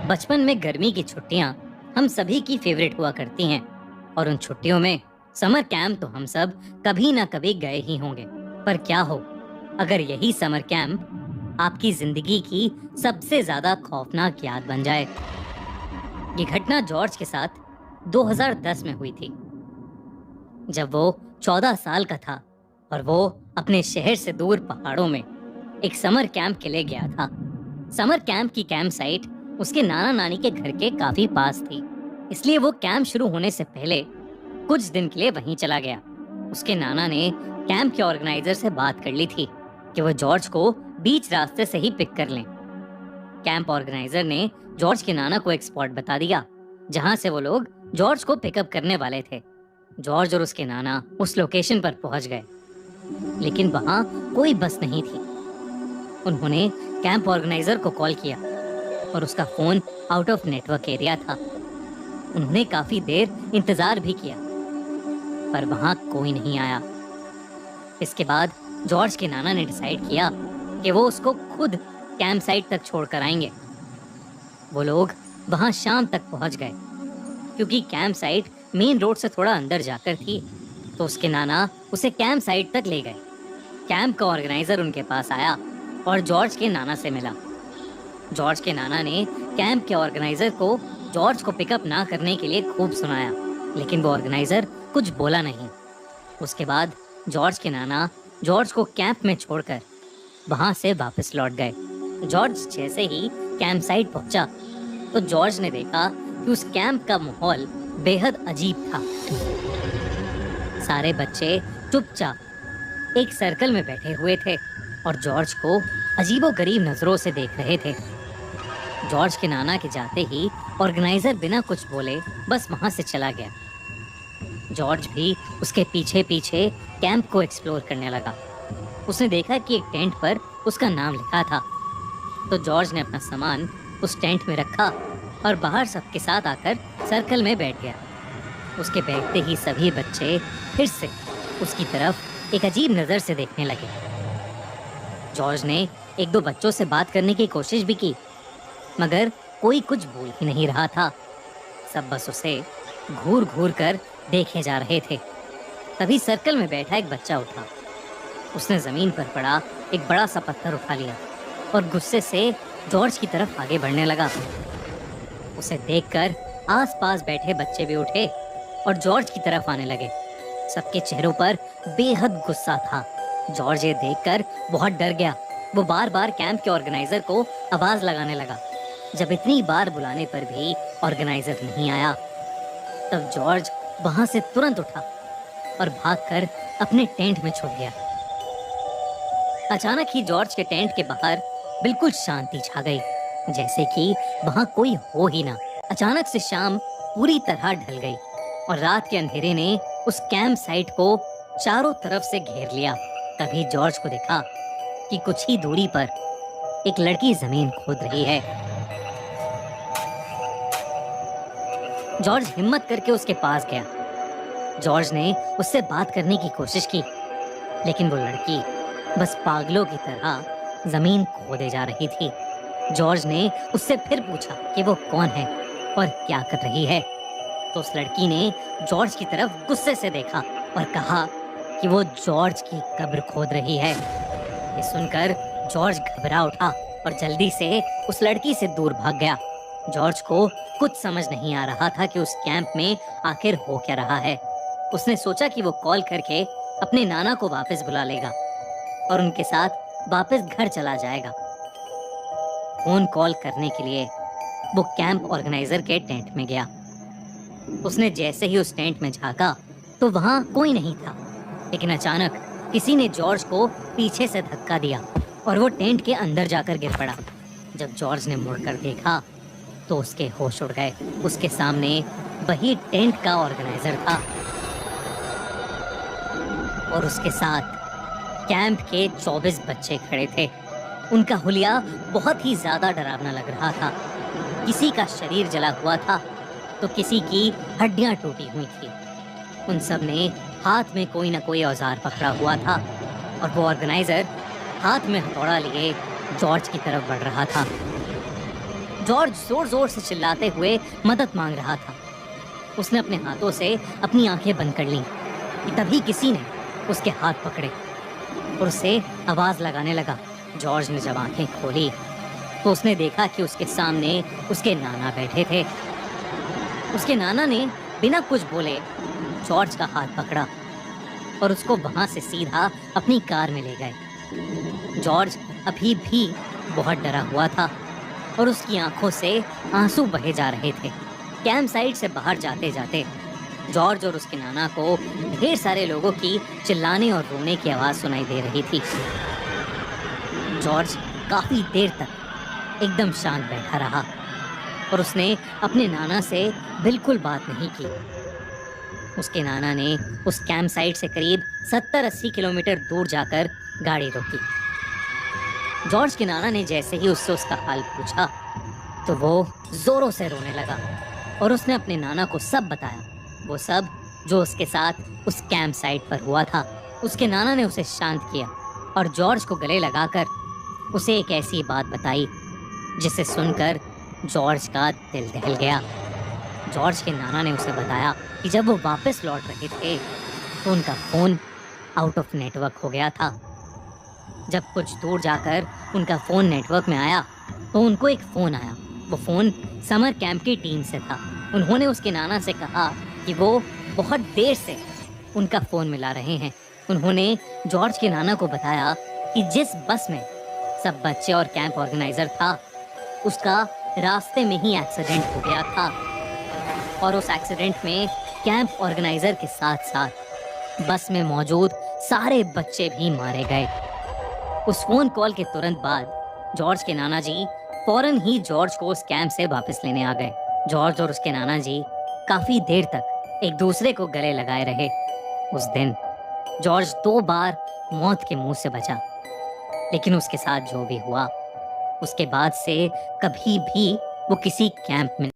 बचपन में गर्मी की छुट्टियां हम सभी की फेवरेट हुआ करती हैं और उन छुट्टियों में समर कैंप तो हम सब कभी ना कभी गए ही होंगे। पर क्या हो अगर यही समर कैंप आपकी जिंदगी की सबसे ज्यादा खौफनाक याद बन जाए। ये घटना जॉर्ज के साथ 2010 में हुई थी, जब वो 14 साल का था और वो अपने शहर से दूर पहाड़ों में एक समर कैंप के लिए गया था। समर कैंप की कैंप साइट उसके नाना नानी के घर के काफी पास थी, इसलिए वो कैंप शुरू होने से पहले कुछ दिन के लिए वहीं चला गया। उसके नाना ने कैंप के ऑर्गेनाइजर से बात कर ली थी कि वो जॉर्ज को बीच रास्ते से ही पिक कर लें। कैंप ऑर्गेनाइजर ने जॉर्ज के नाना को एक स्पॉट बता दिया जहां से वो लोग जॉर्ज को पिकअप करने वाले थे। जॉर्ज और उसके नाना उस लोकेशन पर पहुंच गए, लेकिन वहां कोई बस नहीं थी। उन्होंने कैंप ऑर्गेनाइजर को कॉल किया और उसका phone out of network area था। उन्होंने काफी देर इंतजार भी किया, पर वहां कोई नहीं आया। इसके बाद जॉर्ज के नाना ने डिसाइड किया कि वो उसको खुद कैंप साइट तक छोड़कर आएंगे। वो लोग वहां शाम तक पहुंच गए। क्योंकि कैंप साइट मेन रोड से थोड़ा अंदर जाकर थी, तो उसके नाना उसे कैंप साइट तक ले गए। कैंप का ऑर्गेनाइजर उनके पास आया और जॉर्ज के नाना से मिला। जॉर्ज के नाना ने कैंप के ऑर्गेनाइजर को जॉर्ज को पिकअप ना करने के लिए खूब सुनाया, लेकिन वो ऑर्गेनाइजर कुछ बोला नहीं। उसके बाद जॉर्ज के नाना जॉर्ज को कैंप में छोड़कर वहां से वापस लौट गए। जॉर्ज जैसे ही कैंप साइट पहुंचा तो जॉर्ज ने देखा कि उस कैंप का माहौल बेहद अजीब था। सारे बच्चे चुपचाप एक सर्कल में बैठे हुए थे और जॉर्ज को अजीबोगरीब नजरों से देख रहे थे। जॉर्ज के नाना के जाते ही ऑर्गेनाइजर बिना कुछ बोले बस वहां से चला गया। जॉर्ज भी उसके पीछे पीछे कैंप को एक्सप्लोर करने लगा। उसने देखा कि एक टेंट पर उसका नाम लिखा था, तो जॉर्ज ने अपना सामान उस टेंट में रखा और बाहर सबके साथ आकर सर्कल में बैठ गया। उसके बैठते ही सभी बच्चे फिर से उसकी तरफ एक अजीब नजर से देखने लगे। जॉर्ज ने एक दो बच्चों से बात करने की कोशिश भी की, मगर कोई कुछ बोल ही नहीं रहा था। सब बस उसे घूर घूर कर देखे जा रहे थे। तभी सर्कल में बैठा एक बच्चा उठा। उसने जमीन पर पड़ा एक बड़ा सा पत्थर उठा लिया और गुस्से से जॉर्ज की तरफ आगे बढ़ने लगा। उसे देखकर आसपास बैठे बच्चे भी उठे और जॉर्ज की तरफ आने लगे। सबके चेहरों पर बेहद गुस्सा था। जॉर्ज ये देखकर बहुत डर गया। वो बार बार कैंप के ऑर्गेनाइजर को आवाज लगाने लगा। जब इतनी बार बुलाने पर भी ऑर्गेनाइजर नहीं आया, तब जॉर्ज वहां से तुरंत उठा और भागकर अपने टेंट में छुप गया। अचानक ही जॉर्ज के टेंट के बाहर बिल्कुल शांति छा गई, जैसे कि वहां कोई हो ही ना। अचानक से शाम पूरी तरह ढल गई और रात के अंधेरे ने उस कैंप साइट को चारों तरफ से घेर लिया। तभी जॉर्ज को देखा कि कुछ ही दूरी पर एक लड़की जमीन खोद रही है। जॉर्ज हिम्मत करके उसके पास गया। जॉर्ज ने उससे बात करने की कोशिश की, लेकिन वो लड़की बस पागलों की तरह जमीन खोदे जा रही थी। जॉर्ज ने उससे फिर पूछा कि वो कौन है और क्या कर रही है, तो उस लड़की ने जॉर्ज की तरफ गुस्से से देखा और कहा कि वो जॉर्ज की कब्र खोद रही है। ये सुनकर जॉर्ज घबरा उठा और जल्दी से उस लड़की से दूर भाग गया। जॉर्ज को कुछ समझ नहीं आ रहा था कि उस कैंप में आखिर हो क्या रहा है। उसने सोचा कि वो कॉल करके अपने नाना को वापस बुला लेगा और उनके साथ वापस घर चला जाएगा। फोन कॉल करने के लिए वो कैंप ऑर्गेनाइजर के टेंट में गया। उसने जैसे ही उस टेंट में झांका तो वहां कोई नहीं था, लेकिन अचानक किसी ने जॉर्ज को पीछे से धक्का दिया और वो टेंट के अंदर जाकर गिर पड़ा। जब जॉर्ज ने मुड़कर देखा तो उसके होश उड़ गए। उसके सामने वही टेंट का ऑर्गेनाइजर था और उसके साथ कैंप के 24 बच्चे खड़े थे। उनका हुलिया बहुत ही ज्यादा डरावना लग रहा था। किसी का शरीर जला हुआ था तो किसी की हड्डियां टूटी हुई थी। उन सब ने हाथ में कोई ना कोई औजार पकड़ा हुआ था और वो ऑर्गेनाइजर हाथ में हथौड़ा लिए जॉर्ज की तरफ बढ़ रहा था। जॉर्ज जोर जोर से चिल्लाते हुए मदद मांग रहा था। उसने अपने हाथों से अपनी आंखें बंद कर लीं कि तभी किसी ने उसके हाथ पकड़े और उसे आवाज लगाने लगा। जॉर्ज ने जब आंखें खोली तो उसने देखा कि उसके सामने उसके नाना बैठे थे। उसके नाना ने बिना कुछ बोले जॉर्ज का हाथ पकड़ा और उसको वहां से सीधा अपनी कार में ले गए। जॉर्ज अभी भी बहुत डरा हुआ था और उसकी आंखों से आंसू बहे जा रहे थे। कैंप साइट से बाहर जाते जाते जॉर्ज और उसके नाना को ढेर सारे लोगों की चिल्लाने और रोने की आवाज सुनाई दे रही थी। जॉर्ज काफी देर तक एकदम शांत बैठा रहा और उसने अपने नाना से बिल्कुल बात नहीं की। उसके नाना ने उस कैंप साइट से करीब 70-80 किलोमीटर दूर जाकर गाड़ी रोकी। जॉर्ज के नाना ने जैसे ही उससे उसका हाल पूछा तो वो जोरों से रोने लगा और उसने अपने नाना को सब बताया, वो सब जो उसके साथ उस कैंप साइट पर हुआ था। उसके नाना ने उसे शांत किया और जॉर्ज को गले लगाकर उसे एक ऐसी बात बताई जिसे सुनकर जॉर्ज का दिल दहल गया। जॉर्ज के नाना ने उसे बताया कि जब वो वापस लौट रहे थे तो उनका फोन आउट ऑफ नेटवर्क हो गया था। जब कुछ दूर जाकर उनका फोन नेटवर्क में आया तो उनको एक फोन आया। वो फोन समर कैंप की टीम से था। उन्होंने उसके नाना से कहा कि वो बहुत देर से उनका फोन मिला रहे हैं। उन्होंने जॉर्ज के नाना को बताया कि जिस बस में सब बच्चे और कैंप ऑर्गेनाइजर था उसका रास्ते में ही एक्सीडेंट हो गया था और उस एक्सीडेंट में कैंप ऑर्गेनाइजर के साथ साथ बस में मौजूद सारे बच्चे भी मारे गए। उस फोन कॉल के तुरंत बाद जॉर्ज के नाना जी फौरन ही जॉर्ज को उस कैंप से वापस लेने आ गए। जॉर्ज और उसके नाना जी काफी देर तक एक दूसरे को गले लगाए रहे। उस दिन जॉर्ज 2 बार मौत के मुंह से बचा, लेकिन उसके साथ जो भी हुआ उसके बाद से कभी भी वो किसी कैंप में